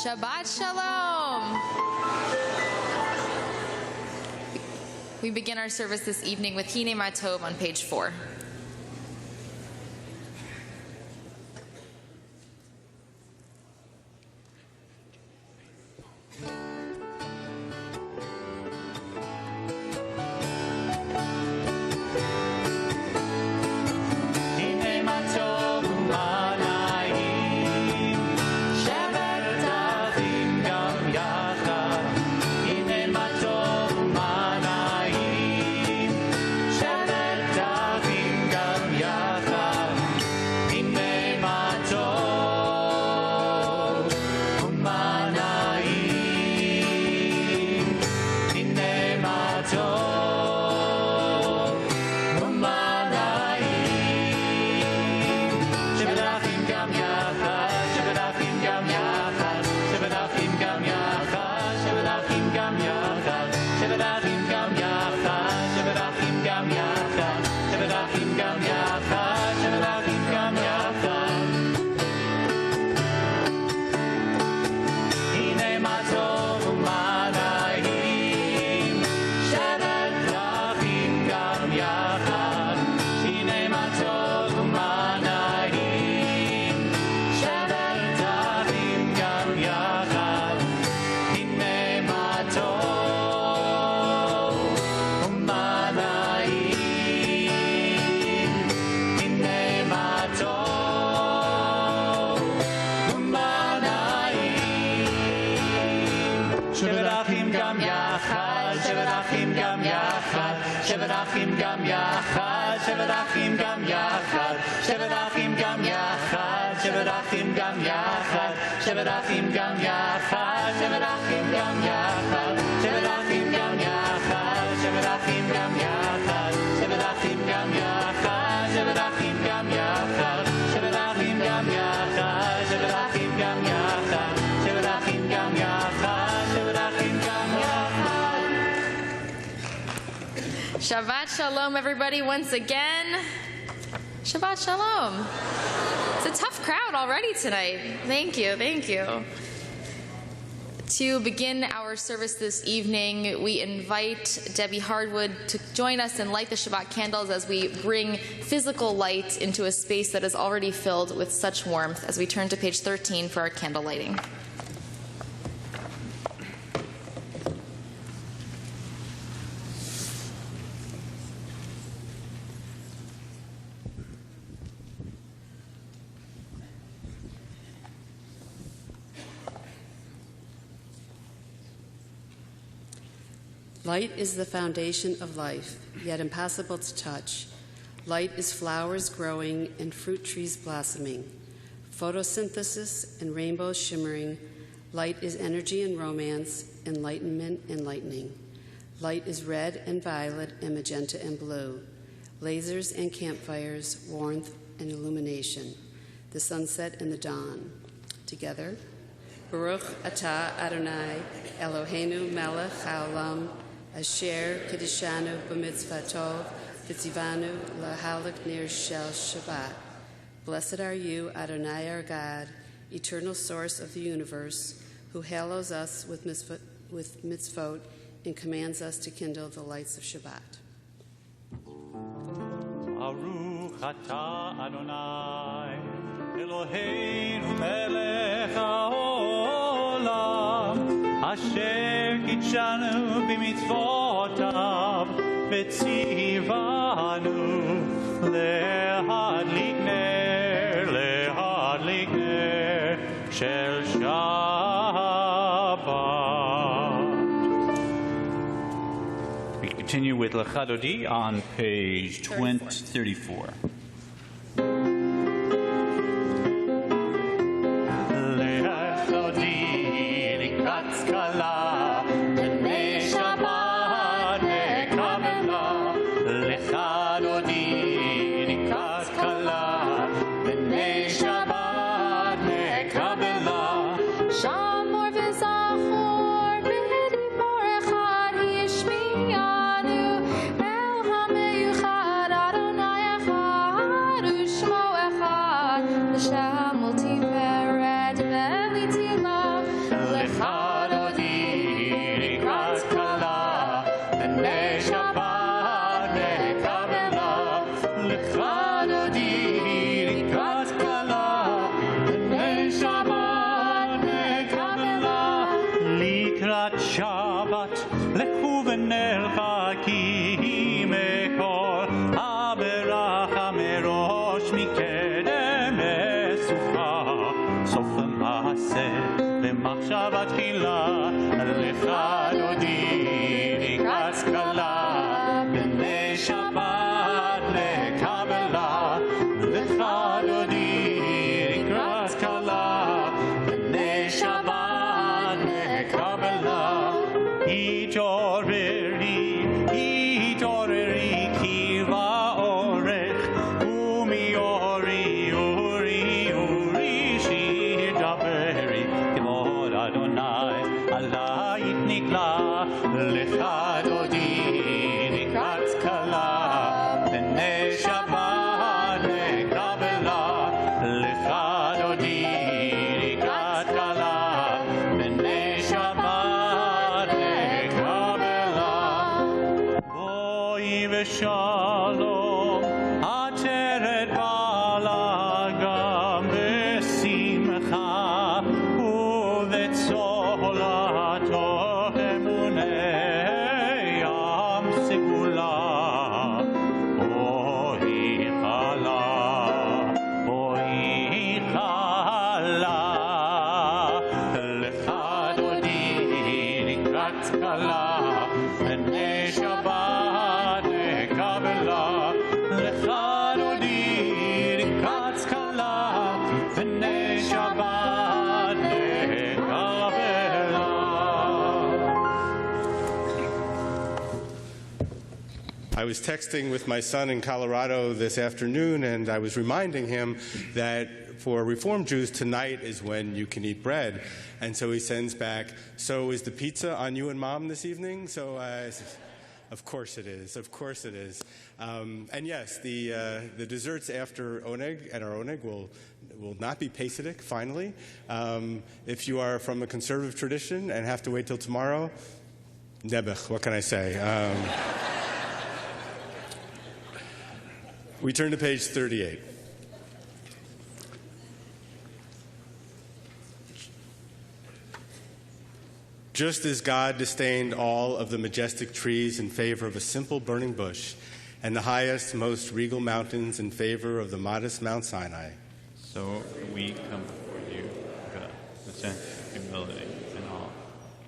Shabbat Shalom. We begin our service this evening with Hine Matov on page 4. Shabbat Shalom, everybody, once again. Shabbat Shalom. It's a tough crowd already tonight. Thank you, thank you. To begin our service this evening, we invite Debbie Hardwood to join us and light the Shabbat candles as we bring physical light into a space that is already filled with such warmth as we turn to page 13 for our candle lighting. Light is the foundation of life, yet impossible to touch. Light is flowers growing and fruit trees blossoming, photosynthesis and rainbows shimmering. Light is energy and romance, enlightenment and lightning. Light is red and violet and magenta and blue, lasers and campfires, warmth and illumination, the sunset and the dawn. Together, Baruch atah Adonai, Eloheinu melech haolam, Asher Kedishanu b'mitzvatov, v'tzivanu lahalik ner shel Shabbat. Blessed are you, Adonai our God, eternal source of the universe, who hallows us with mitzvot and commands us to kindle the lights of Shabbat. Baruch atah Adonai, Eloheinu melech haolam, Asher kitshanu b'mitzvotav v'tzivanu lehadlik ner shel Shabbat. We continue with Lechadodi on page 34. Adonai ונלחקים מכל הברכה מראש מקדם לסופה סוף המעשה ומחשבה תחילה לך דודי לקראת קלה בני שבת לקבלה לך דודי לקראת קלה בני שבת לקבלה התעוררי התעוררי כי באורך ומיורי אורי אורי שיר דברי כבוד אדוני עלייך נקלה לך דודי לקראת קלה בני שבת לקבלה לך דודי לקראת קלה בני שבת לקבלה בואי ושלום עטרת בעלה גם בשמחה ובצהלתו אמוני ים סגולה בואי חלה בואי חלה לך דודי לקראת קלה בני שבת לקבלה לך דודי לקראת קלה בני שבת לקבלה. I was texting with my son in Colorado this afternoon, and I was reminding him that for Reform Jews, tonight is when you can eat bread. And so he sends back, so is the pizza on you and Mom this evening? So I said, of course it is. Of course it is. And yes, the desserts after oneg and our oneg will not be Pesach, finally. If you are from a conservative tradition and have to wait till tomorrow, Nebuch, what can I say? We turn to page 38. Just as God disdained all of the majestic trees in favor of a simple burning bush, and the highest, most regal mountains in favor of the modest Mount Sinai, So we come before you, God, with a sense of humility and awe,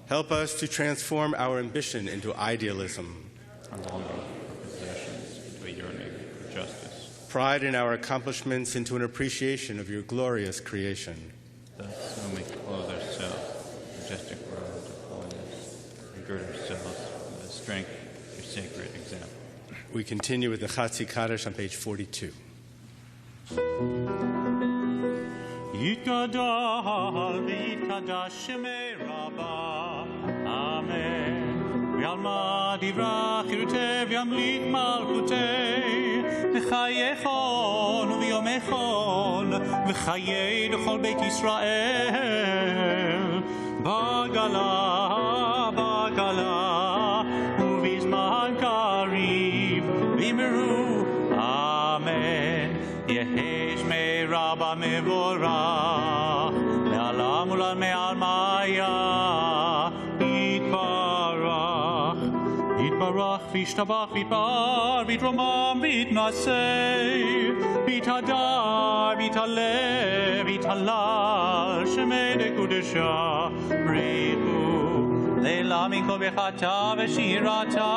help us to transform our ambition into idealism, our longing for possessions into a yearning for justice. pride in our accomplishments into an appreciation of your glorious creation. Thus we may clothe ourselves in majestic robes of holiness and gird ourselves with the strength of your sacred example. We continue with the Chatzi Kaddish on page 42. יתגדל ויתקדש שמי רבה, אמן. ועלמא דברה חירותי וימליך מלכותי, בחייכון וביומכון, וחיי לכל בית ישראל. בגלה, בגלה, ובזמן קריב, ואמרו, אמן. יהי שמי רבה מבורך, לעולם ולעולמי עלמיה, יתברך. יתברך וישתבח ויתפאר ויתרומם ויתנשא, ויתהדר ויתעלה ויתהלל, שמי לקודשה בריחו, לילה מכל ברכתה ושירתה,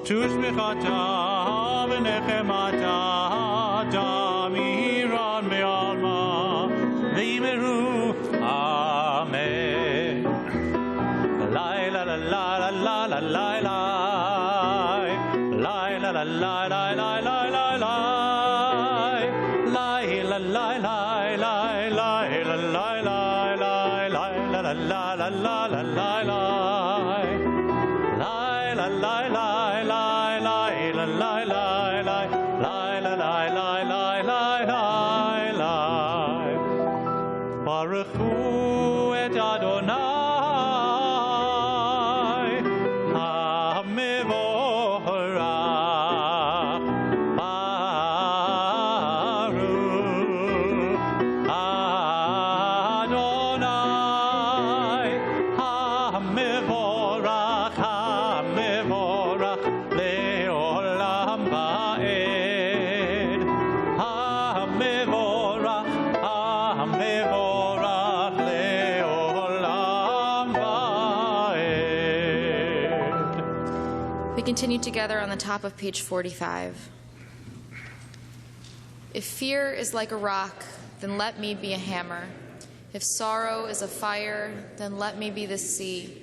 תשבחתה ונחמתה, דמירן בעלמא, ואמרו אמן. לילה לה לה לה לה לה לה לילה לה לה לה לה לה לילה לה ברכו את אדוני המבורך, ברוך אדוני המבורך. We continue together on the top of page 45. If fear is like a rock, then let me be a hammer. If sorrow is a fire, then let me be the sea.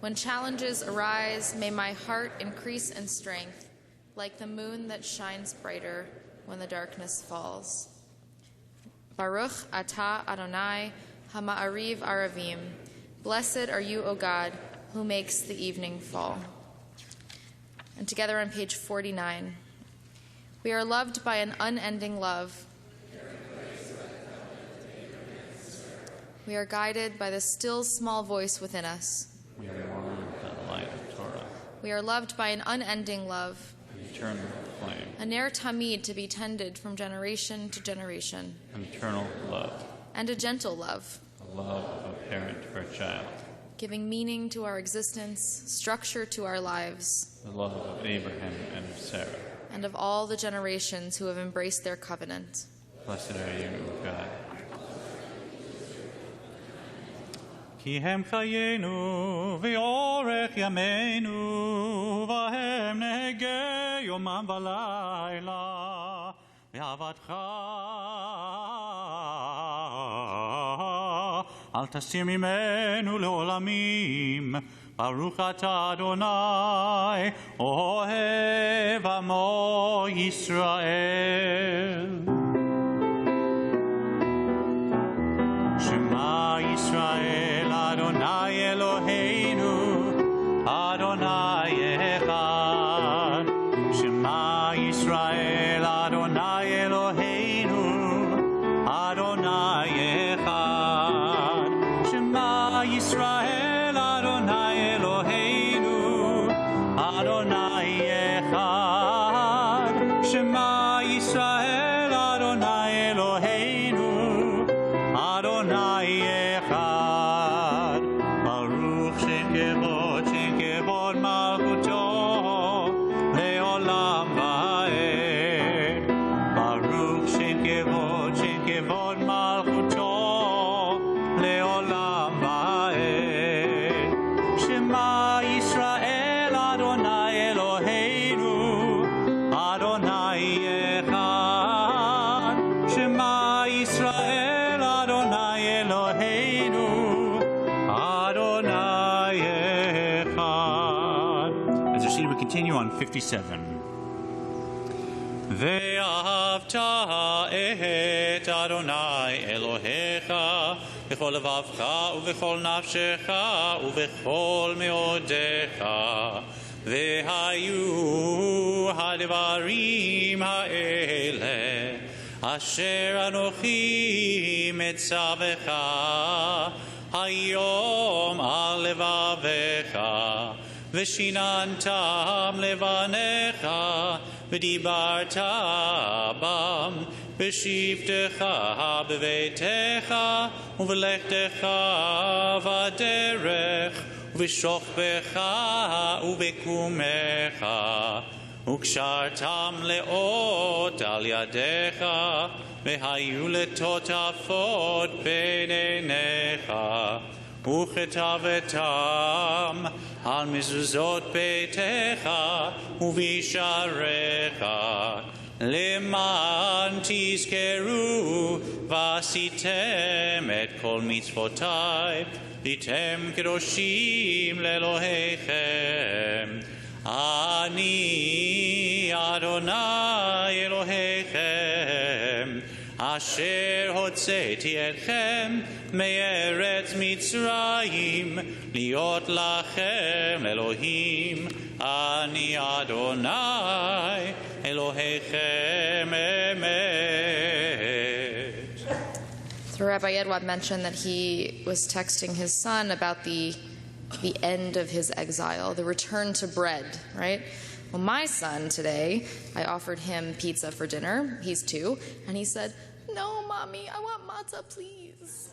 When challenges arise, may my heart increase in strength, like the moon that shines brighter when the darkness falls. Baruch atah Adonai hama'ariv aravim. Blessed are you, O God, who makes the evening fall. And together on page 49. We are loved by an unending love. We are guided by the still small voice within us. We mourn the light of Torah. We are loved by an unending love. An eternal flame. A ner tamid to be tended from generation to generation. An eternal love. And a gentle love. A love of a parent for a child. Giving meaning to our existence, structure to our lives. The love of Abraham and of Sarah. And of all the generations who have embraced their covenant. Blessed are you, O God. Ki hem chayenu v'orech yameinu v'hem nehege yomam v'layla v'avatcha al tasir mimenu leolamim. Baruch atah Adonai, ohev amo Yisrael. Shema Yisrael, Adonai Eloheinu, Adonai echad. Shema Yisrael, Adonai Eloheinu, Adonai echad. Shema Yisrael, Adonai echad. Shema Yisrael, Adonai Eloheinu, Adonai echad. Baruch shem kevod malchuto leolam va'ed. Baruch shem kevod malchuto leolam va'ed. Shema Yisrael, continue on 57. Ve'ahavta et Adonai Elohecha v'chol levavcha u'v'chol nafshecha u'v'chol meodecha ve'hayu ha'devarim ha'ele asher anochi metzavecha hayom al levavecha V'shinantam levanecha, v'dibarta bam, v'shivtecha b'veitecha, u'v'lechtecha v'derech, u'v'shochbecha u'v'kumecha, u'kshartam leot al yadecha, v'hayu letotafot b'neinecha, u'chetavetam, al mezuzot beitecha uvisharecha leman tizkeru vasitem et kol mitzvotai vitem kedoshim lelohechem ani Adonai Elohechem asher hotzeti etchem me'eretz Mitzrayim liot lachem Elohim ani Adonai Elohechem emet. So Rabbi Edward mentioned that he was texting his son about the end of his exile, the return to bread, right? Well, my son today, I offered him pizza for dinner. He's 2. And he said, "No, Mommy, I want matzah, please."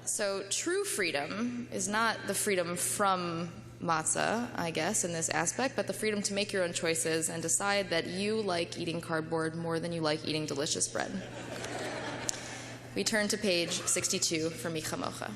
So true freedom is not the freedom from matzah, I guess, in this aspect, but the freedom to make your own choices and decide that you like eating cardboard more than you like eating delicious bread. We turn to page 62 for Mi Chamocha.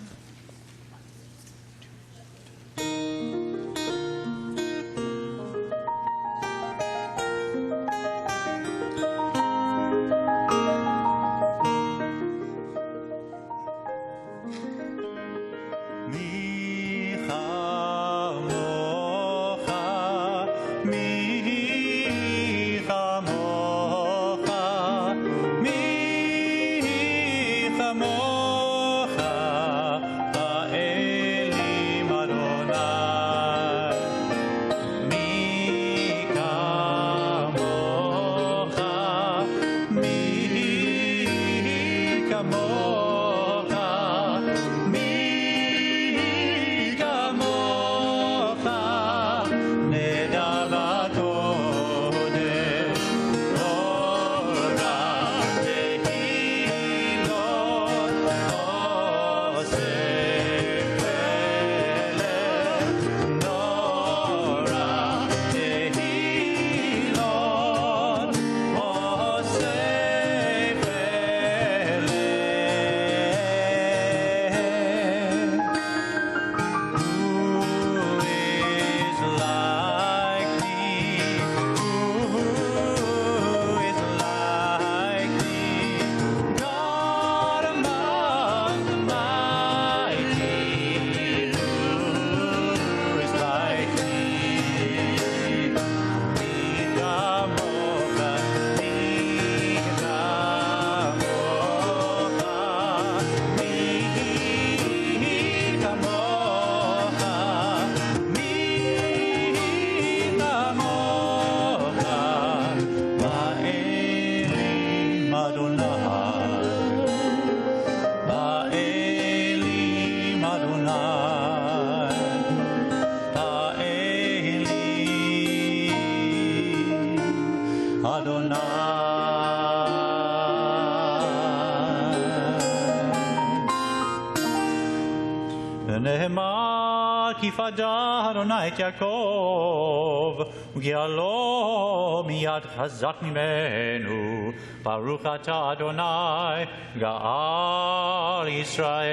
כי פדה אדוני את יעקב, וגאלו מיד חזק ממנו. ברוך אתה אדוני, גאל ישראל.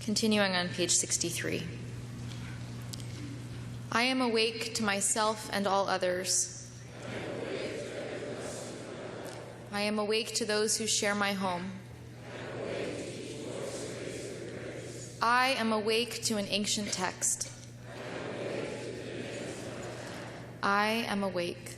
Continuing on page 63. I am awake to myself and all others. I am awake to those who share my home. I am awake to an ancient text. I am awake.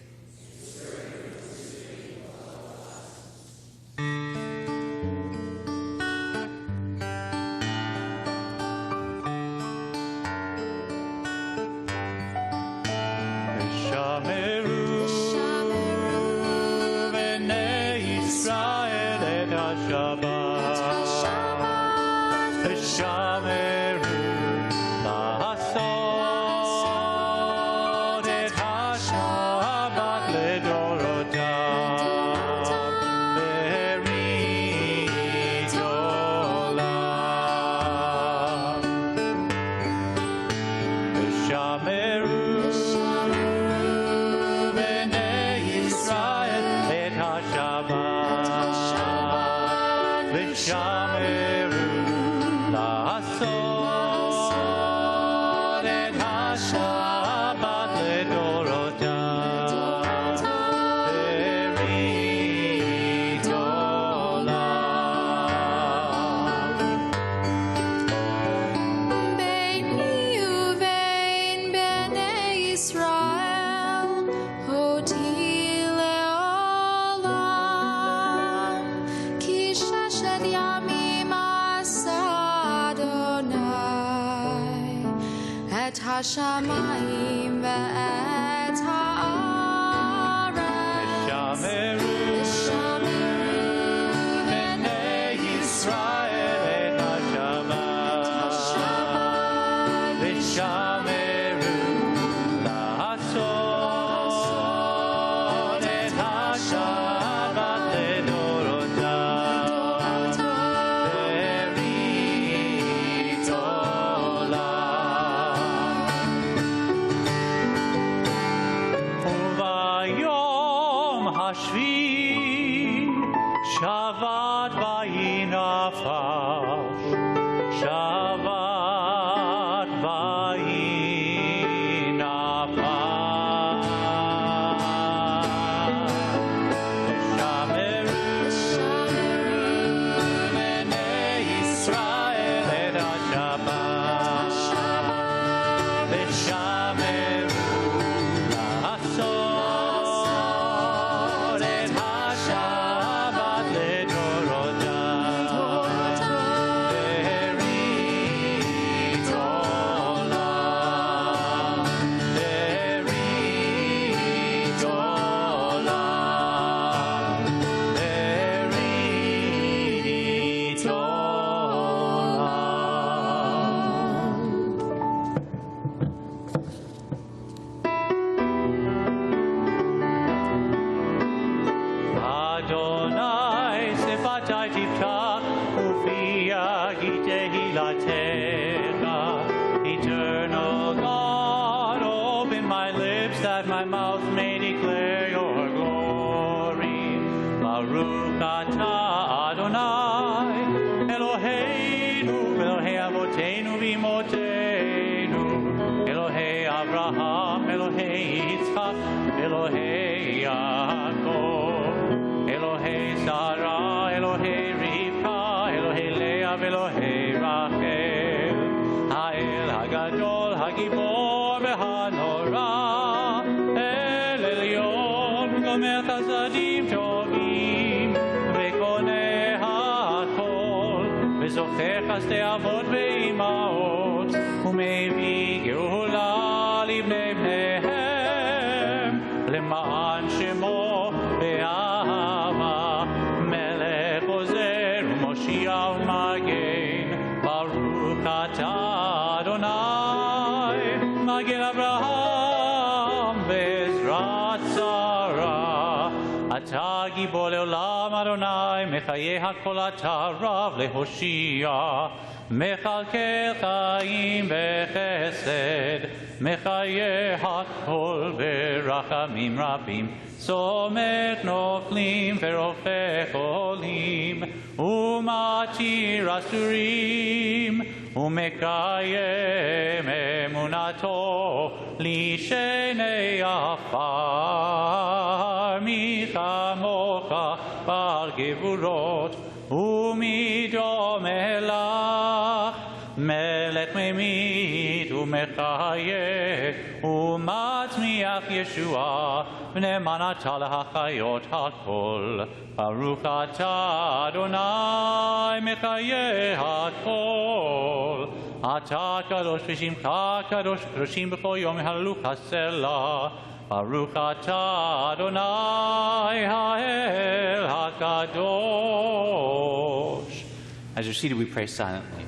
השמיים ואת הארץ ושמרו בני ישראל את השבת ושמרו לעשות את השבת לדורותם ברית עולם. השביעי שבת וינפש, שבת וינפש. ושמרו בני ישראל את השבת ושמרו לעשות Eternal God, open my lips that my mouth may declare your glory. Baruch atah Adonai, Eloheinu, Elohei Avotenu v'imotenu, Elohei Abraham, Elohei Yitzchak, Elohei Yaakov, Elohei Sarah, Elohei Rivka, Elohei Leah, Elohei Rachel, Ha'el Hagadol, Hagibor v'hanora, El Elyon, Gomer Chasadim Tovim, V'koneh ha'kol, V'zocher chasdei avot ve'imaot, U'mevii geula libnei bneihem, Lema'an shemo be'ahava, Melech ozer u'moshia u'magen, Baruch atah Adonai, Magen Avraham ve'ezrat Sarah, Atah gibor le'olam Adonai מחיי הכל אתה רב להושיע, מכלכל חיים בחסד, מחיי הכל ברחמים רבים, סומך נופלים ורופא חולים, ומתיר אסורים, ומקיים אמונתו לשני עפר, מי כמוך בעל גבורות, ומי דומה לך, מלך ממית ומחיה, ומצמיח ישועה, ונאמן אתה להחיות הכל. ברוך אתה אדוני מחיי הכל. אתה קדוש ושמך קדוש, קדושים בכל יום הללוך הסלע. ברוך אתה אדוני האל הקדוש. As you're seated, we pray silently.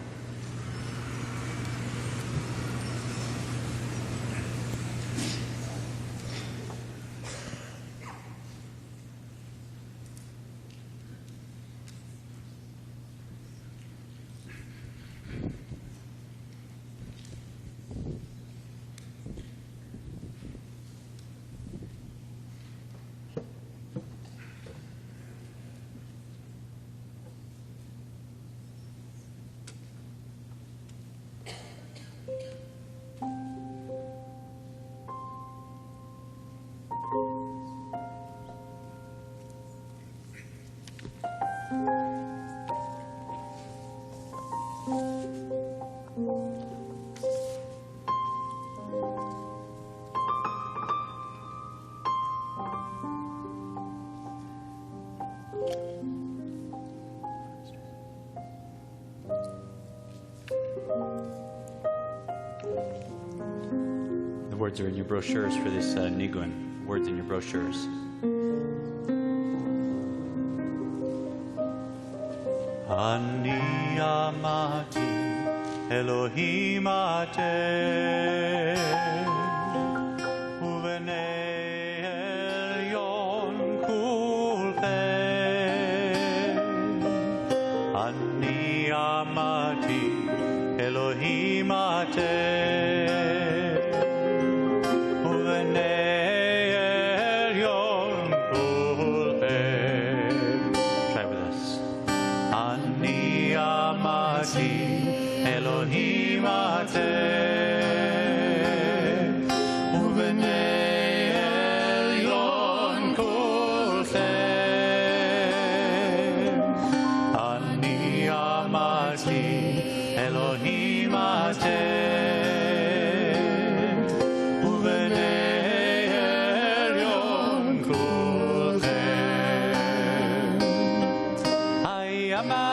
Words are in your brochures for this nigun. Words in your brochures. Ani amati Elohim atem uvenei elyon kulchem. Ani amati Elohim atem. Elohim atem, uvenei elyon kulchem. Ani amati Elohim atem, uvenei elyon kulchem. Hayama.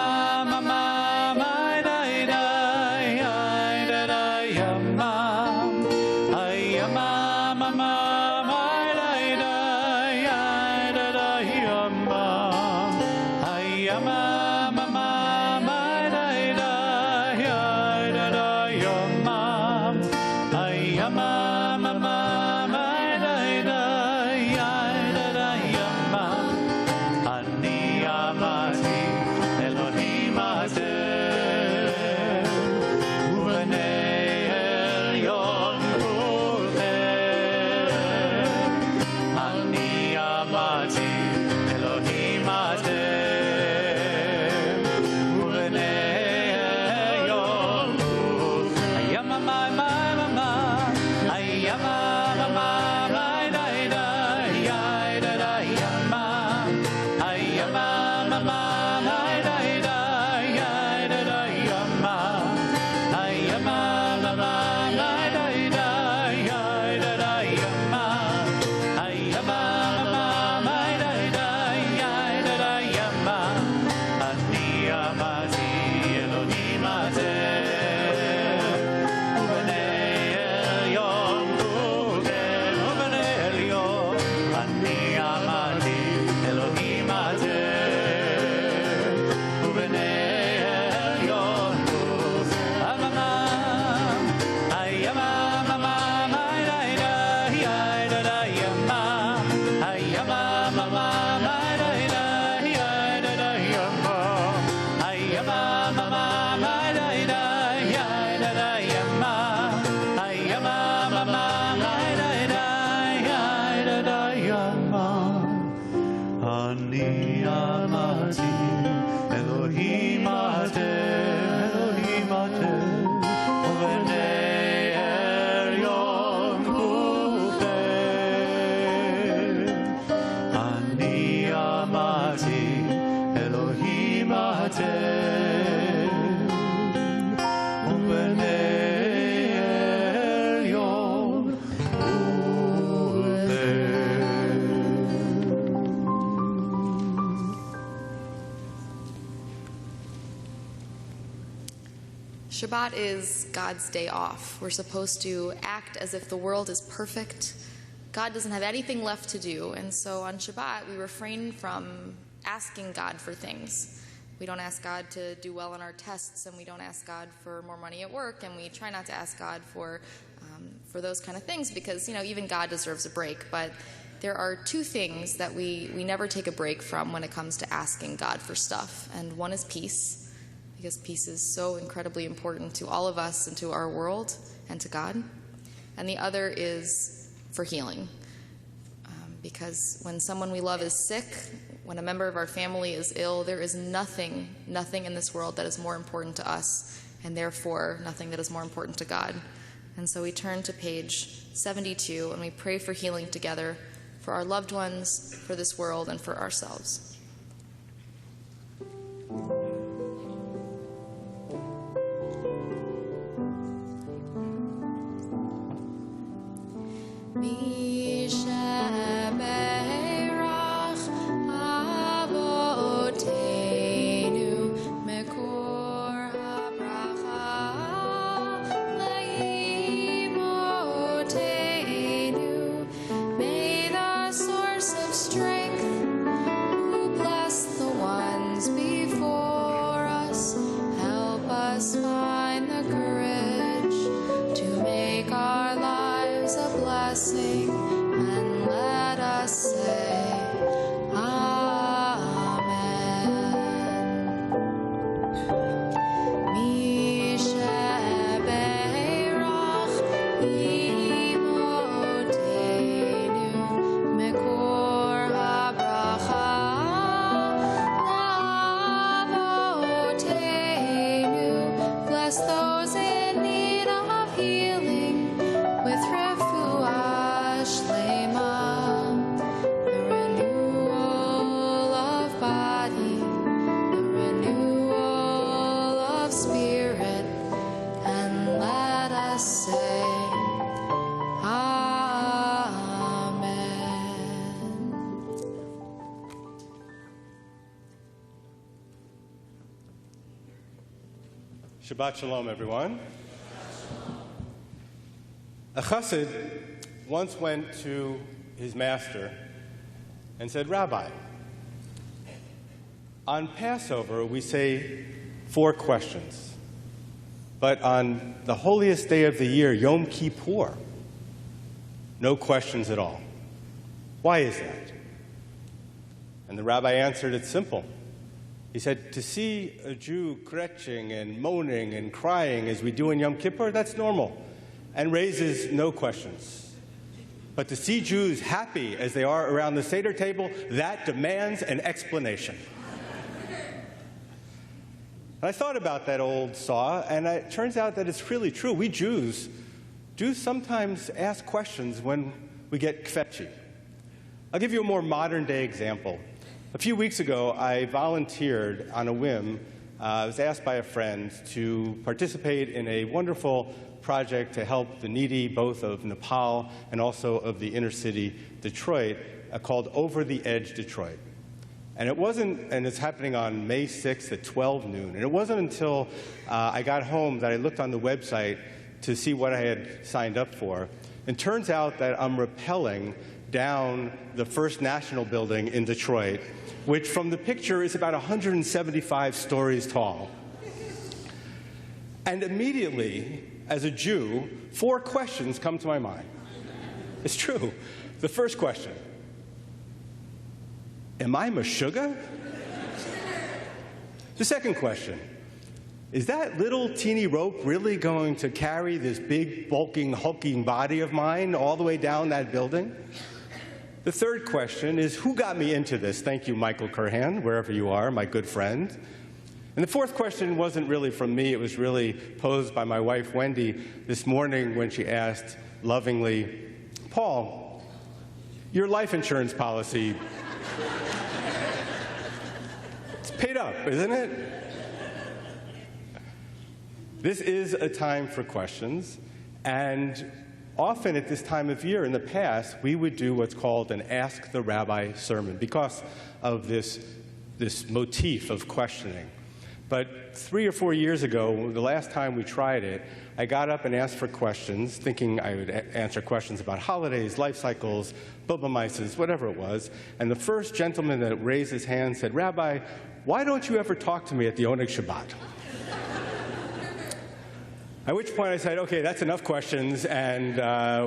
Elohim atem, Shabbat is God's day off. We're supposed to act as if the world is perfect. God doesn't have anything left to do, and so on Shabbat we refrain from asking God for things. We don't ask God to do well on our tests, and we don't ask God for more money at work, and we try not to ask God for those kind of things because, even God deserves a break. But there are two things that we never take a break from when it comes to asking God for stuff, and one is peace, because peace is so incredibly important to all of us and to our world and to God, and the other is for healing. Because when someone we love is sick, when a member of our family is ill, there is nothing in this world that is more important to us, and therefore nothing that is more important to God. And so we turn to page 72 and we pray for healing together for our loved ones, for this world, and for ourselves. Shabbat Shalom, everyone. A chassid once went to his master and said, "Rabbi, on Passover we say 4 questions, but on the holiest day of the year, Yom Kippur, no questions at all. Why is that?" And the rabbi answered, "It's simple." He said, "To see a Jew kretching and moaning and crying as we do in Yom Kippur, that's normal and raises no questions. But to see Jews happy as they are around the Seder table, that demands an explanation." And I thought about that old saw, and it turns out that it's really true. We Jews do sometimes ask questions when we get kvetchy. I'll give you a more modern-day example. A few weeks ago, I volunteered on a whim. I was asked by a friend to participate in a wonderful project to help the needy, both of Nepal and also of the inner city Detroit, called Over the Edge Detroit. And it's happening on May 6th at 12 noon. And it wasn't until I got home that I looked on the website to see what I had signed up for. And turns out that I'm rappelling down the First National Building in Detroit, which from the picture is about 175 stories tall. And immediately, as a Jew, 4 questions come to my mind. It's true. The first question: am I Meshuggah? The second question: is that little teeny rope really going to carry this big, bulking, hulking body of mine all the way down that building? The third question is, who got me into this? Thank you, Michael Curhan, wherever you are, my good friend. And the fourth question wasn't really from me. It was really posed by my wife, Wendy, this morning when she asked lovingly, "Paul, your life insurance policy, it's paid up, isn't it?" This is a time for questions, and often at this time of year in the past, we would do what's called an Ask the Rabbi sermon because of this motif of questioning. But 3 or 4 years ago, the last time we tried it, I got up and asked for questions, thinking I would answer questions about holidays, life cycles, Baba Mises, whatever it was. And the first gentleman that raised his hand said, "Rabbi, why don't you ever talk to me at the Oneg Shabbat?" At which point I said, okay, that's enough questions, and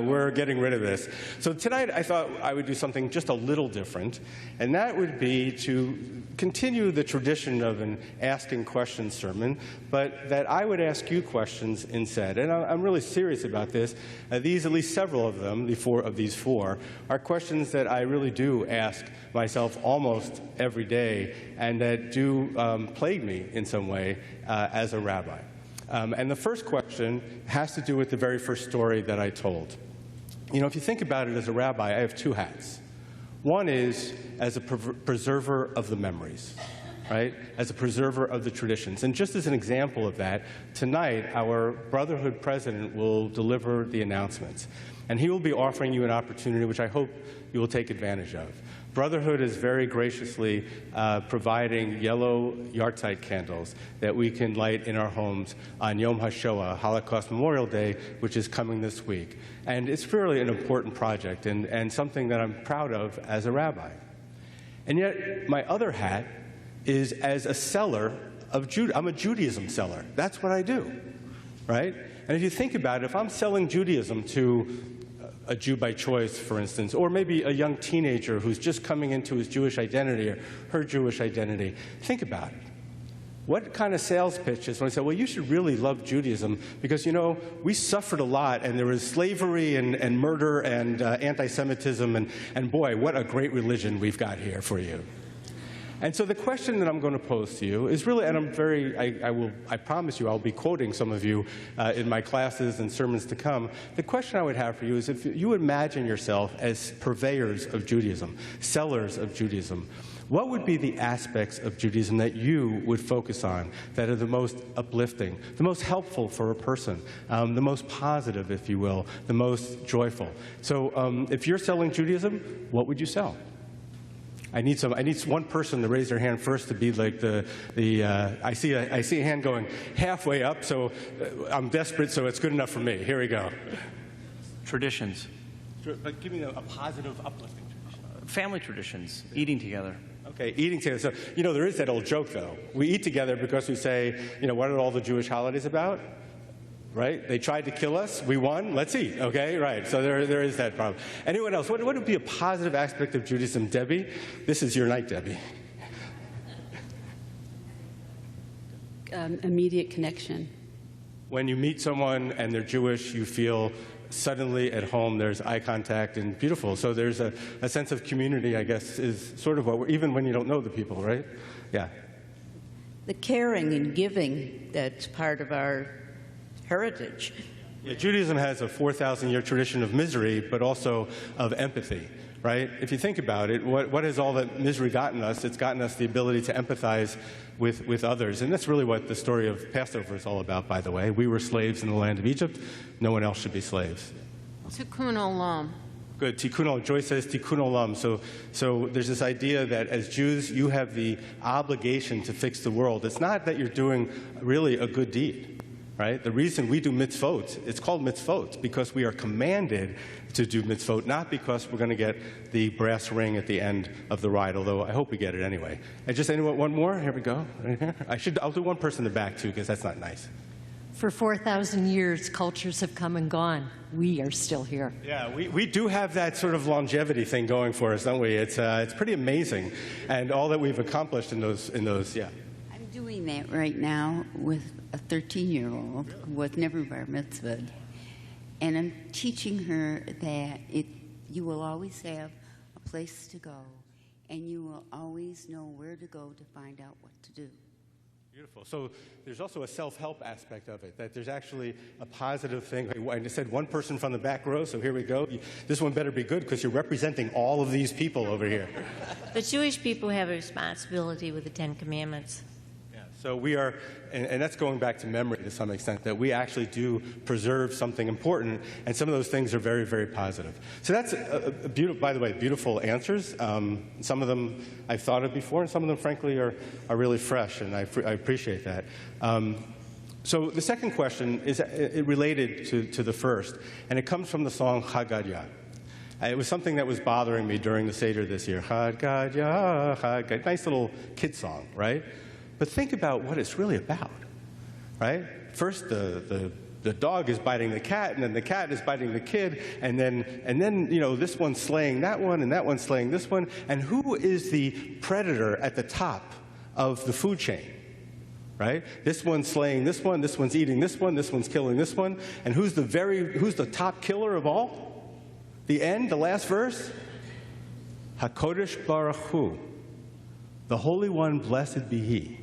we're getting rid of this. So tonight I thought I would do something just a little different, and that would be to continue the tradition of an asking questions sermon, but that I would ask you questions instead. And I'm really serious about this. These, at least several of them, the four of these four, are questions that I really do ask myself almost every day, and that do plague me in some way as a rabbi. And the first question has to do with the very first story that I told. You know, if you think about it as a rabbi, I have two hats. One is as a preserver of the memories, right? As a preserver of the traditions. And just as an example of that, tonight our Brotherhood president will deliver the announcements. And he will be offering you an opportunity which I hope you will take advantage of. Brotherhood is very graciously providing yellow yahrzeit candles that we can light in our homes on Yom HaShoah, Holocaust Memorial Day, which is coming this week. And it's really an important project and something that I'm proud of as a rabbi. And yet, my other hat is as a seller of Judaism. I'm a Judaism seller. That's what I do, right? And if you think about it, if I'm selling Judaism to a Jew by choice, for instance, or maybe a young teenager who's just coming into his Jewish identity or her Jewish identity, think about it. What kind of sales pitch is when I say, well, you should really love Judaism because, you know, we suffered a lot and there was slavery and murder and anti-Semitism and boy, what a great religion we've got here for you. And so the question that I'm going to pose to you is really, and I promise you I'll be quoting some of you in my classes and sermons to come. The question I would have for you is if you imagine yourself as purveyors of Judaism, sellers of Judaism, what would be the aspects of Judaism that you would focus on that are the most uplifting, the most helpful for a person, the most positive, if you will, the most joyful? So if you're selling Judaism, what would you sell? I need one person to raise their hand first to be like I see a hand going halfway up, so I'm desperate, so it's good enough for me. Here we go. Traditions. But give me a positive, uplifting tradition. Family traditions. Eating together. Okay, eating together. So, you know, there is that old joke, though. We eat together because we say, you know, what are all the Jewish holidays about? Right? They tried to kill us. We won. Let's eat. Okay? Right. So there is that problem. Anyone else? What would be a positive aspect of Judaism? Debbie? This is your night, Debbie. Immediate connection. When you meet someone and they're Jewish, you feel suddenly at home, there's eye contact and beautiful. So there's a sense of community, I guess, is sort of what we're, even when you don't know the people, right? Yeah. The caring and giving that's part of our heritage. Yeah, Judaism has a 4,000-year tradition of misery, but also of empathy, right? If you think about it, what has all that misery gotten us? It's gotten us the ability to empathize with others. And that's really what the story of Passover is all about, by the way. We were slaves in the land of Egypt. No one else should be slaves. Tikkun olam. Good. Tikkun olam. Joyce says Tikkun olam. So there's this idea that as Jews, you have the obligation to fix the world. It's not that you're doing really a good deed. Right? The reason we do mitzvot, it's called mitzvot, because we are commanded to do mitzvot, not because we're going to get the brass ring at the end of the ride, although I hope we get it anyway. And just anyone, one more? Here we go. Right here. I'll do one person in the back, too, because that's not nice. For 4,000 years, cultures have come and gone. We are still here. Yeah, we do have that sort of longevity thing going for us, don't we? It's pretty amazing, and all that we've accomplished in those, yeah. I'm doing that right now with a 13-year-old who was never bar mitzvahed, and I'm teaching her that you will always have a place to go, and you will always know where to go to find out what to do. Beautiful. So there's also a self-help aspect of it, that there's actually a positive thing. I just said one person from the back row, so here we go. This one better be good because you're representing all of these people over here. The Jewish people have a responsibility with the Ten Commandments. Yes. So we are, and that's going back to memory to some extent, that we actually do preserve something important, and some of those things are very, very positive. So that's, by the way, beautiful answers. Some of them I've thought of before, and some of them, frankly, are really fresh, and I appreciate that. So the second question is related to the first, and it comes from the song Chagadya. It was something that was bothering me during the Seder this year. Chagadya, Chagadya. Nice little kid song, right? But think about what it's really about, right? First, the dog is biting the cat, and then the cat is biting the kid, and then you know, this one's slaying that one, and that one's slaying this one. And who is the predator at the top of the food chain, right? This one's slaying this one's eating this one's killing this one, and who's the top killer of all? The end, the last verse? HaKodesh Baruch Hu, the Holy One, blessed be He,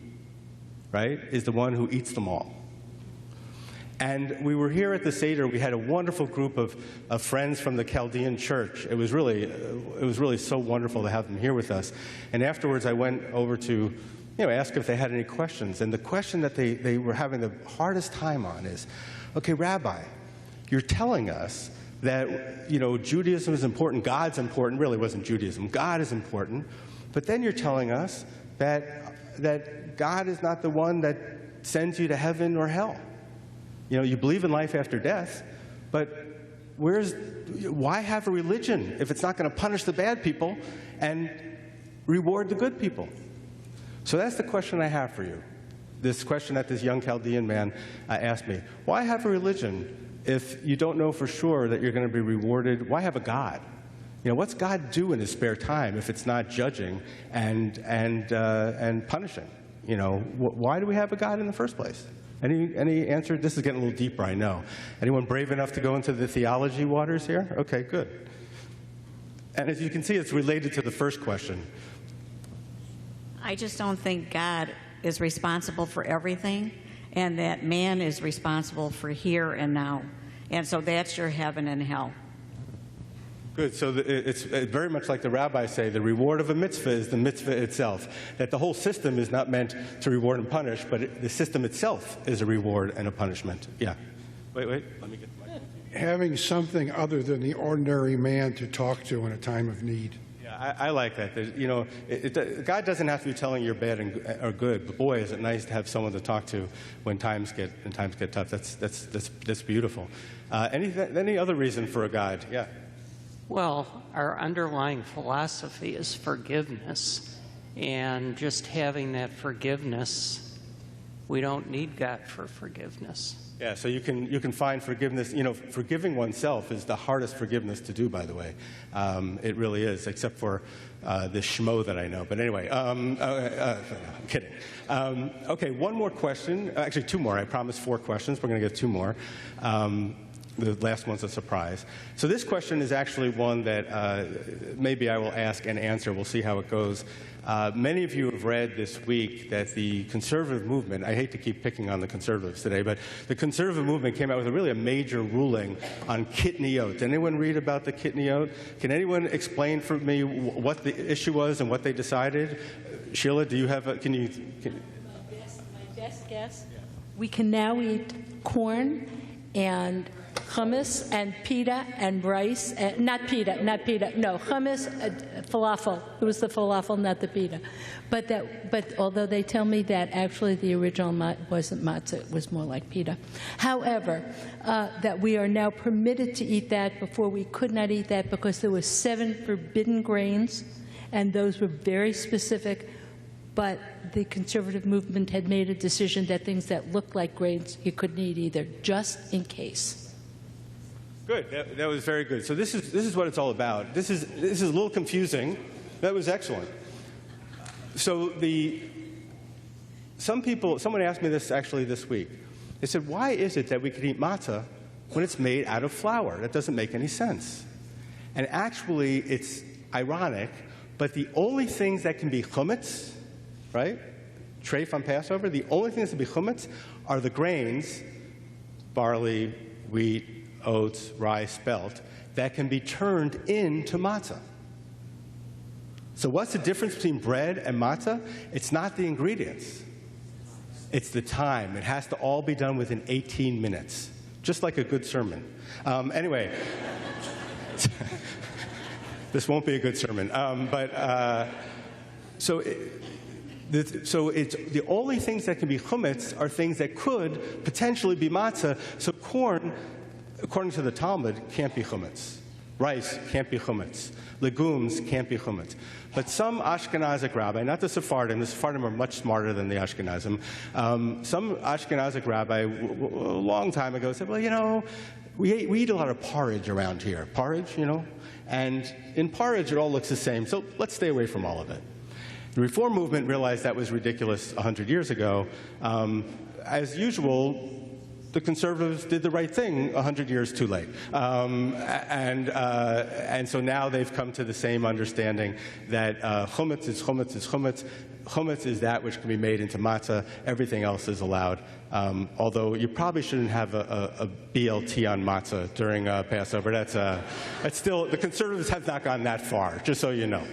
right, is the one who eats them all. And we were here at the Seder. We had a wonderful group of friends from the Chaldean church. It was really so wonderful to have them here with us. And afterwards, I went over to ask if they had any questions. And the question that they were having the hardest time on is, okay, Rabbi, you're telling us that Judaism is important, God's important. Really wasn't Judaism. God is important. But then you're telling us that God is not the one that sends you to heaven or hell. You believe in life after death, but why have a religion if it's not going to punish the bad people and reward the good people? So that's the question I have for you. This question that this young Chaldean man asked me. Why have a religion if you don't know for sure that you're going to be rewarded? Why have a God? What's God do in his spare time if it's not judging and punishing? Why do we have a God in the first place? Any answer? This is getting a little deeper, I know. Anyone brave enough to go into the theology waters here? Okay, good. And as you can see, it's related to the first question. I just don't think God is responsible for everything, and that man is responsible for here and now. And so that's your heaven and hell. Good. So it's very much like the rabbis say, the reward of a mitzvah is the mitzvah itself. That the whole system is not meant to reward and punish, but the system itself is a reward and a punishment. Yeah. Wait. Let me get the mic. Having something other than the ordinary man to talk to in a time of need. Yeah, I like that. God doesn't have to be telling you you're bad or good, but boy, is it nice to have someone to talk to when times get tough. That's beautiful. Any other reason for a God? Yeah. Well, our underlying philosophy is forgiveness, and just having that forgiveness, we don't need God for forgiveness. Yeah, so you can find forgiveness. Forgiving oneself is the hardest forgiveness to do, by the way. It really is, except for this schmo that I know. But anyway, I'm kidding. Okay, one more question. Actually, two more. I promised 4 questions. We're going to get 2 more. The last one's a surprise. So this question is actually one that maybe I will ask and answer. We'll see how it goes. Many of you have read this week that the conservative movement, I hate to keep picking on the conservatives today, but the conservative movement came out with a major ruling on kitniyot. Did anyone read about the kitniyot? Can anyone explain for me what the issue was and what they decided? Sheila, do you have a, can you? My best guess. We can now eat corn and hummus and pita and rice, not pita, no, hummus, falafel. It was the falafel, not the pita. But although they tell me that actually the original wasn't matzah, it was more like pita. However, that we are now permitted to eat that. Before we could not eat that because there were 7 forbidden grains, and those were very specific. But the conservative movement had made a decision that things that looked like grains you couldn't eat either, just in case. Good. That was very good. So this is what it's all about. This is a little confusing. That was excellent. So someone asked me this actually this week. They said, why is it that we can eat matzah when it's made out of flour? That doesn't make any sense. And actually, it's ironic, but the only things that can be chumetz, right, treif on Passover, the only things that can be chumetz are the grains, barley, wheat, oats, rye, spelt, that can be turned into matzah. So what's the difference between bread and matzah? It's not the ingredients. It's the time. It has to all be done within 18 minutes, just like a good sermon. Anyway, this won't be a good sermon. So it's the only things that can be chumetz are things that could potentially be matzah. So corn, according to the Talmud, can't be chumetz. Rice can't be chumetz. Legumes can't be chumetz. But some Ashkenazic rabbi, not the Sephardim are much smarter than the Ashkenazim. Some Ashkenazic rabbi a long time ago said, well, you know, we eat a lot of porridge around here. Porridge, you know? And in porridge, it all looks the same, so let's stay away from all of it. The Reform movement realized that was ridiculous 100 years ago. As usual, the conservatives did the right thing 100 years too late. And so now they've come to the same understanding that chumetz is chumetz is chumetz. Chumetz is that which can be made into matzah. Everything else is allowed. Although you probably shouldn't have a BLT on matzah during Passover. That's still, the conservatives have not gone that far, just so you know.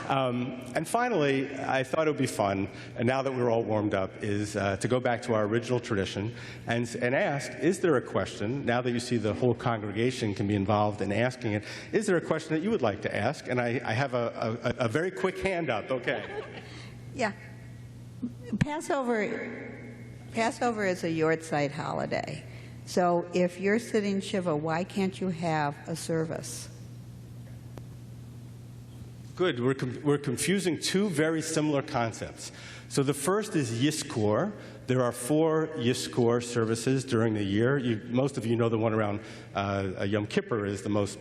And finally, I thought it would be fun, and now that we're all warmed up, is to go back to our original tradition and ask, is there a question, now that you see the whole congregation can be involved in asking it, is there a question that you would like to ask? And I have a very quick hand up, okay. Yeah. Passover is a Yortzeit holiday. So if you're sitting Shiva, why can't you have a service? Good. We're confusing two very similar concepts. So the first is Yizkor. There are 4 Yizkor services during the year. Most of you know the one around Yom Kippur is the most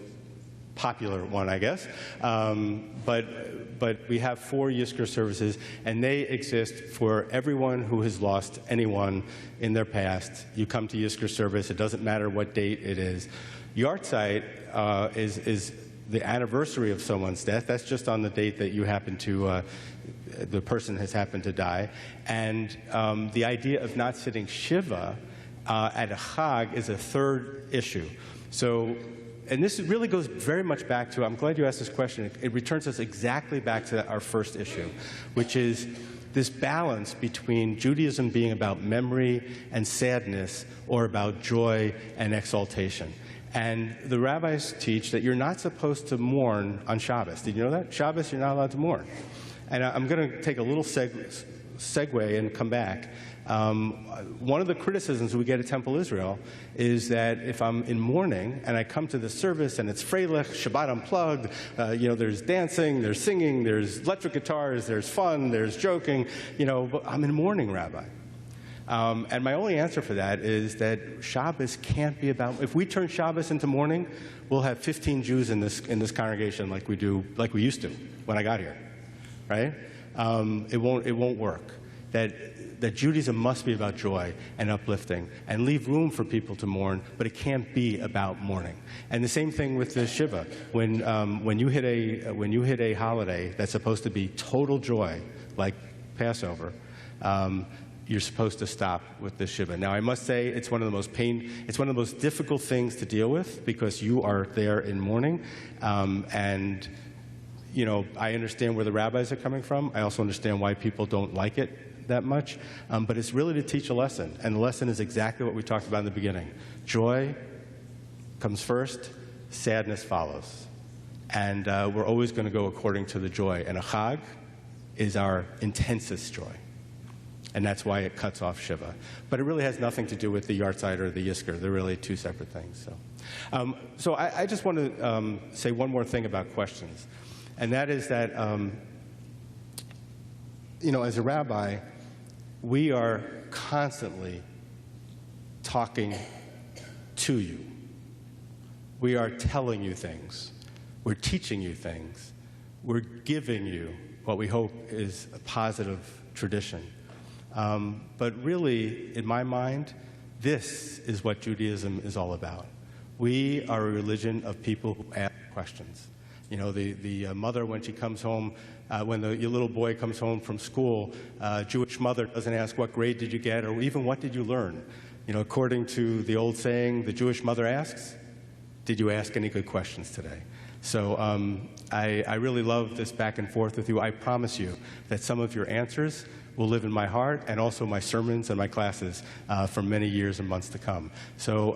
popular one, I guess. But we have 4 Yizkor services, and they exist for everyone who has lost anyone in their past. You come to Yizkor service. It doesn't matter what date it is. Yartzeit is the anniversary of someone's death. That's just on the date that you happen to, the person has happened to die. And the idea of not sitting Shiva at a Chag is a third issue. So, and this really goes very much back to, I'm glad you asked this question, it returns us exactly back to our first issue, which is this balance between Judaism being about memory and sadness or about joy and exaltation. And the rabbis teach that you're not supposed to mourn on Shabbos. Did you know that? Shabbos, you're not allowed to mourn. And I'm going to take a little segue and come back. One of the criticisms we get at Temple Israel is that if I'm in mourning and I come to the service and it's Freilich, Shabbat Unplugged, there's dancing, there's singing, there's electric guitars, there's fun, there's joking, but I'm in mourning, Rabbi. And my only answer for that is that Shabbos can't be about, if we turn Shabbos into mourning, we'll have 15 Jews in this congregation like we used to when I got here, right? It won't work. That Judaism must be about joy and uplifting and leave room for people to mourn, but it can't be about mourning. And the same thing with the Shiva. When you hit a holiday that's supposed to be total joy, like Passover, you're supposed to stop with the Shiva. Now, I must say it's one of the most difficult things to deal with because you are there in mourning, and I understand where the rabbis are coming from. I also understand why people don't like it that much, but it's really to teach a lesson, and the lesson is exactly what we talked about in the beginning. Joy comes first, sadness follows, and we're always going to go according to the joy, and a Chag is our intensest joy. And that's why it cuts off Shiva. But it really has nothing to do with the Yartzeit or the Yizkor. They're really two separate things. So I just want to say one more thing about questions. And that is that, as a rabbi, we are constantly talking to you. We are telling you things. We're teaching you things. We're giving you what we hope is a positive tradition. But really, in my mind, this is what Judaism is all about. We are a religion of people who ask questions. The mother, when she comes home, when your little boy comes home from school, Jewish mother doesn't ask, what grade did you get, or even what did you learn? According to the old saying, the Jewish mother asks, did you ask any good questions today? So I really love this back and forth with you. I promise you that some of your answers will live in my heart and also my sermons and my classes for many years and months to come. So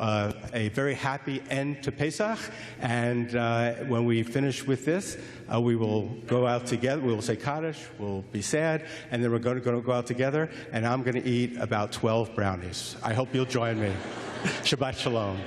a very happy end to Pesach, and when we finish with this, we will go out together. We will say Kaddish, we'll be sad, and then we're going to go out together, and I'm going to eat about 12 brownies. I hope you'll join me. Shabbat Shalom.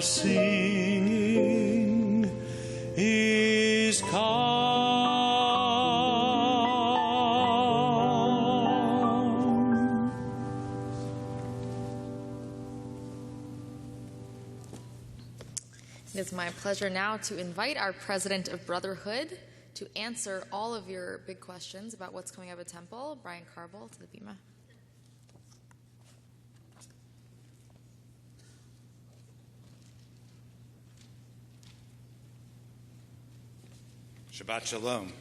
Singing is come. It is my pleasure now to invite our President of Brotherhood to answer all of your big questions about what's coming up at Temple, Brian Carble, to the Bima. Shabbat Shalom.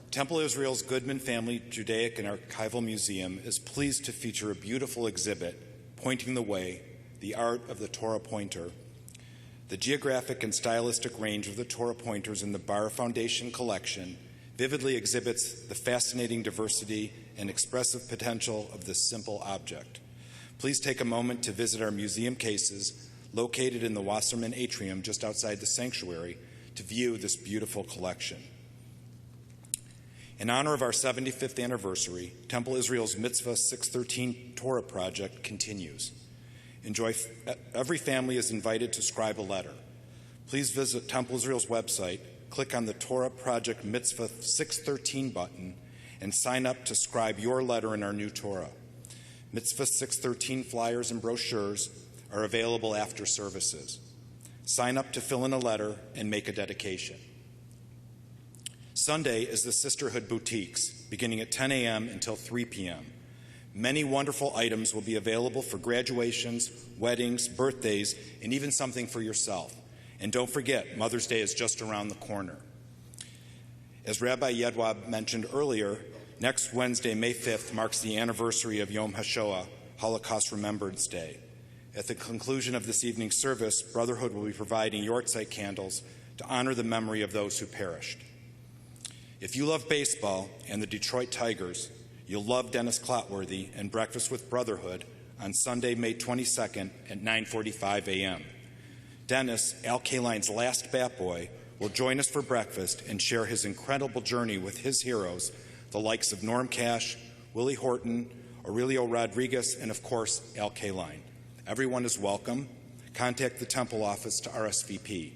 Temple Israel's Goodman Family Judaic and Archival Museum is pleased to feature a beautiful exhibit, Pointing the Way, the Art of the Torah Pointer. The geographic and stylistic range of the Torah pointers in the Bar Foundation collection vividly exhibits the fascinating diversity and expressive potential of this simple object. Please take a moment to visit our museum cases located in the Wasserman Atrium just outside the sanctuary to view this beautiful collection. In honor of our 75th anniversary, Temple Israel's Mitzvah 613 Torah project continues. Every family is invited to scribe a letter. Please visit Temple Israel's website, click on the Torah Project Mitzvah 613 button, and sign up to scribe your letter in our new Torah. Mitzvah 613 flyers and brochures are available after services. Sign up to fill in a letter and make a dedication. Sunday is the Sisterhood Boutiques, beginning at 10 a.m. until 3 p.m. Many wonderful items will be available for graduations, weddings, birthdays, and even something for yourself. And don't forget, Mother's Day is just around the corner. As Rabbi Yedwab mentioned earlier, next Wednesday, May 5th, marks the anniversary of Yom HaShoah, Holocaust Remembrance Day. At the conclusion of this evening's service, Brotherhood will be providing Yortzeit candles to honor the memory of those who perished. If you love baseball and the Detroit Tigers, you'll love Dennis Clotworthy and Breakfast with Brotherhood on Sunday, May 22nd at 9:45 a.m. Dennis, Al Kaline's last bat boy, will join us for breakfast and share his incredible journey with his heroes, the likes of Norm Cash, Willie Horton, Aurelio Rodriguez, and of course, Al Kaline. Everyone is welcome. Contact the Temple office to RSVP.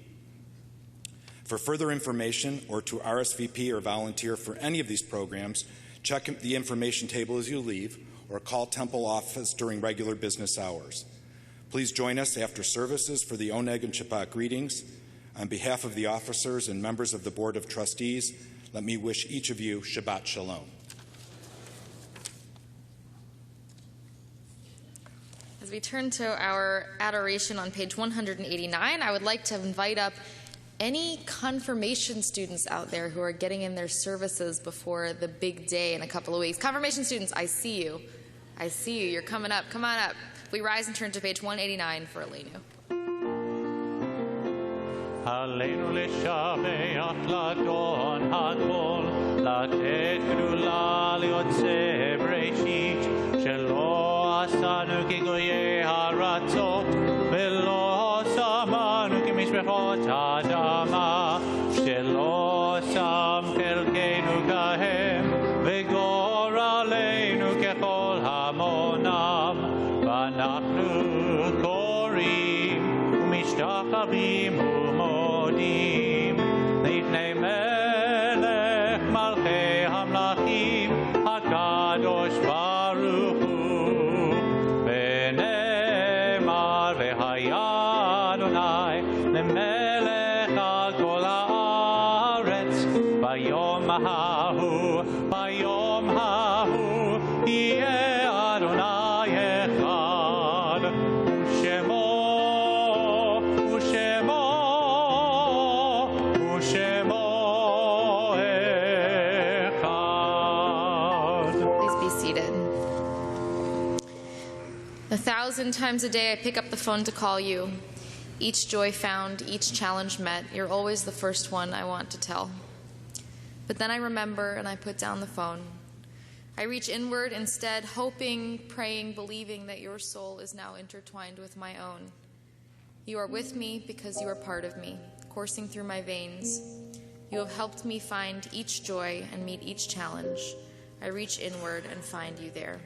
For further information or to RSVP or volunteer for any of these programs, check the information table as you leave or call Temple office during regular business hours. Please join us after services for the Oneg and Shabbat greetings. On behalf of the officers and members of the Board of Trustees, let me wish each of you Shabbat Shalom. As we turn to our adoration on page 189, I would like to invite up any confirmation students out there who are getting in their services before the big day in a couple of weeks. Confirmation students, I see you. I see you. You're coming up. Come on up. We rise and turn to page 189 for Aleinu. עלינו לשבח לאדון הכל, לתת גדולה ליוצא בראשית, שלא עשנו כגויי הארצות, ולא שמנו כמשפחות האדמה, שלא שם חלקנו כהם, וגורלנו ככל המונם, ואנחנו קוראים ומשתחווים ומודים לפני מלך מלכי המלכים הקדוש ברוך הוא, ונאמר והיה אדוני למלך על כל הארץ, ביום ההוא יהיה אדוני אחד, ושמו A 1,000 times a day I pick up the phone to call you. Each joy found, each challenge met. You're always the first one I want to tell. But then I remember and I put down the phone. I reach inward instead, hoping, praying, believing that your soul is now intertwined with my own. You are with me because you are part of me, coursing through my veins. You have helped me find each joy and meet each challenge. I reach inward and find you there.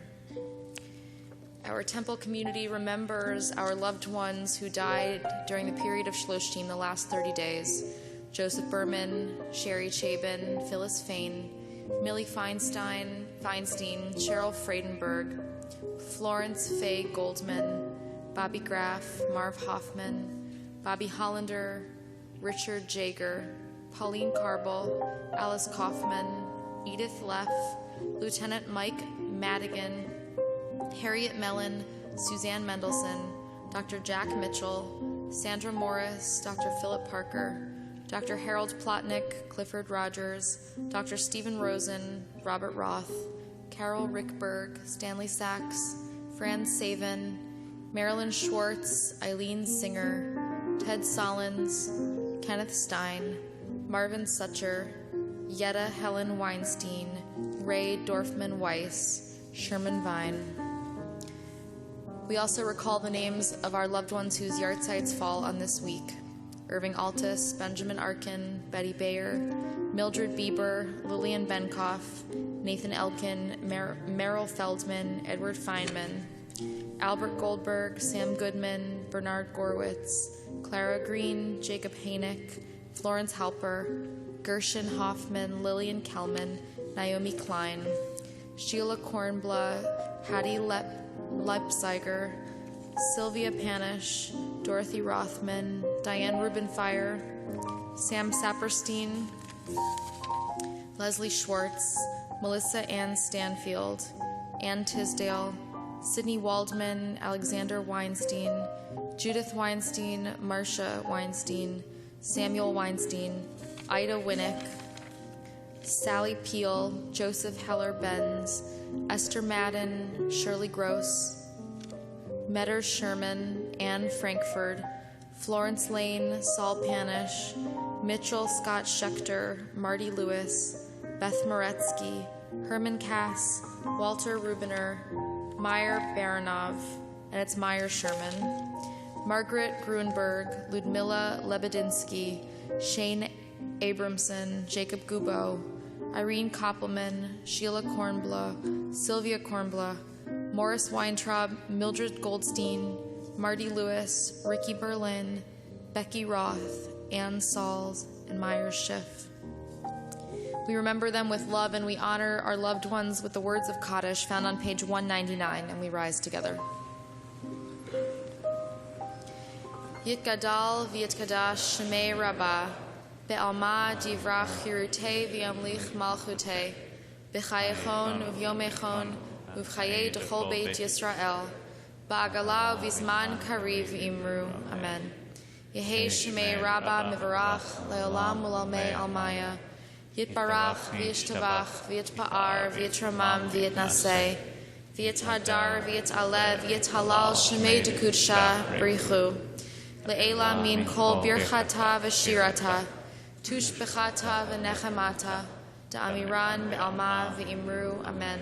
Our temple community remembers our loved ones who died during the period of Shloshim, the last 30 days. Joseph Berman, Sherry Chabin, Phyllis Fain, Millie Feinstein, Cheryl Friedenberg, Florence Faye Goldman, Bobby Graff, Marv Hoffman, Bobby Hollander, Richard Jager, Pauline Carball, Alice Kaufman, Edith Leff, Lieutenant Mike Madigan, Harriet Mellon, Suzanne Mendelson, Dr. Jack Mitchell, Sandra Morris, Dr. Philip Parker, Dr. Harold Plotnick, Clifford Rogers, Dr. Stephen Rosen, Robert Roth, Carol Rickberg, Stanley Sachs, Franz Savin, Marilyn Schwartz, Eileen Singer, Ted Solins, Kenneth Stein, Marvin Sutcher, Yetta Helen Weinstein, Ray Dorfman Weiss, Sherman Vine. We also recall the names of our loved ones whose yahrzeits fall on this week. Irving Altus, Benjamin Arkin, Betty Bayer, Mildred Bieber, Lillian Benkoff, Nathan Elkin, Merrill Feldman, Edward Feynman, Albert Goldberg, Sam Goodman, Bernard Gorwitz, Clara Green, Jacob Hainick, Florence Halper, Gershon Hoffman, Lillian Kelman, Naomi Klein, Sheila Kornblatt, Hattie Leipziger, Sylvia Panish, Dorothy Rothman, Diane Rubenfire, Sam Saperstein, Leslie Schwartz, Melissa Ann Stanfield, Ann Tisdale, Sydney Waldman, Alexander Weinstein, Judith Weinstein, Marcia Weinstein, Samuel Weinstein, Ida Winnick, Sally Peel, Joseph Heller-Benz, Esther Madden, Shirley Gross, Metter Sherman, Anne Frankfurt, Florence Lane, Saul Panish, Mitchell Scott Schechter, Marty Lewis, Beth Moretsky, Herman Cass, Walter Rubiner, Meyer Baranov, and it's Meyer Sherman, Margaret Gruenberg, Ludmila Lebedinsky, Shane Abramson, Jacob Gubo, Irene Koppelman, Sheila Kornblatt, Sylvia Kornblatt, Morris Weintraub, Mildred Goldstein, Marty Lewis, Ricky Berlin, Becky Roth, Ann Sauls, and Myers Schiff. We remember them with love and we honor our loved ones with the words of Kaddish found on page 199, and we rise together. Yitgadal v'yitkadash shemei Rabbah, be'alma divrach hirutei v'yamlich malchutei, b'chayechon uv'yomechon uv'chayei d'chol beit Yisrael, ba'agala v'zman kariv imru. Amen. Yehei shemei Rabbah mivarach le'olam u'lalmei almaya, Yitbarach v'yishtavach v'yitpa'ar v'yitramam v'yitnaseh, v'yithadar v'yitalev v'yithalal shemei dekudsha brichu. Le'ela min kol birchata v'shirata, tushbechata v'nechemata, da'amiran be'alma v'imru. Amen.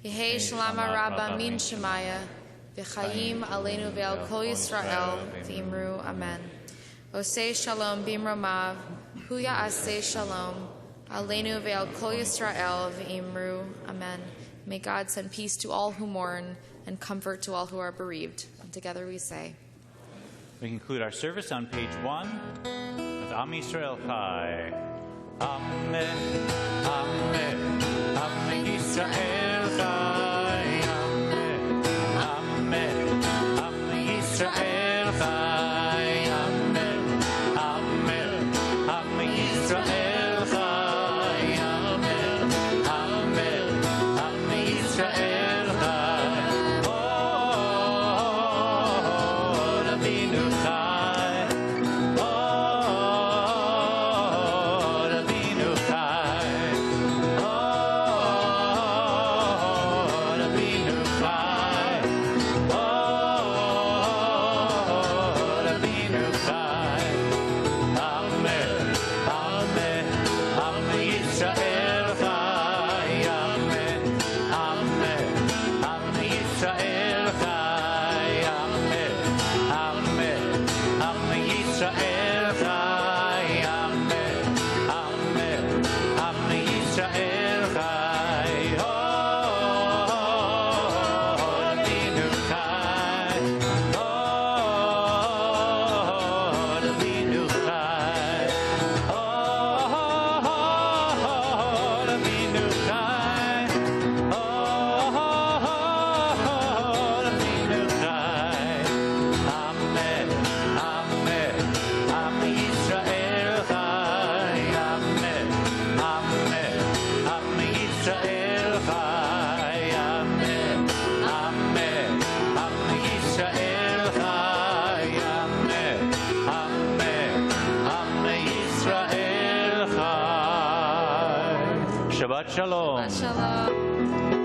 Yehei shalama Rabbah min shemaya, v'chayim aleinu ve'al kol Yisrael v'imru. Amen. Osei shalom bimromav, hu ya'aseh shalom, aleinu ve'al kol Yisrael v'imru. Amen. May God send peace to all who mourn and comfort to all who are bereaved. And together we say. We conclude our service on page 1 with Am Yisrael Chai. Amen, Amen, Am Yisrael Chai. Amen, Amen, Am Yisrael Chai. Amen, Amen, Am Yisrael Chai. Amen, Amen, Am Yisrael Chai. Shabbat Shalom. Shabbat Shalom.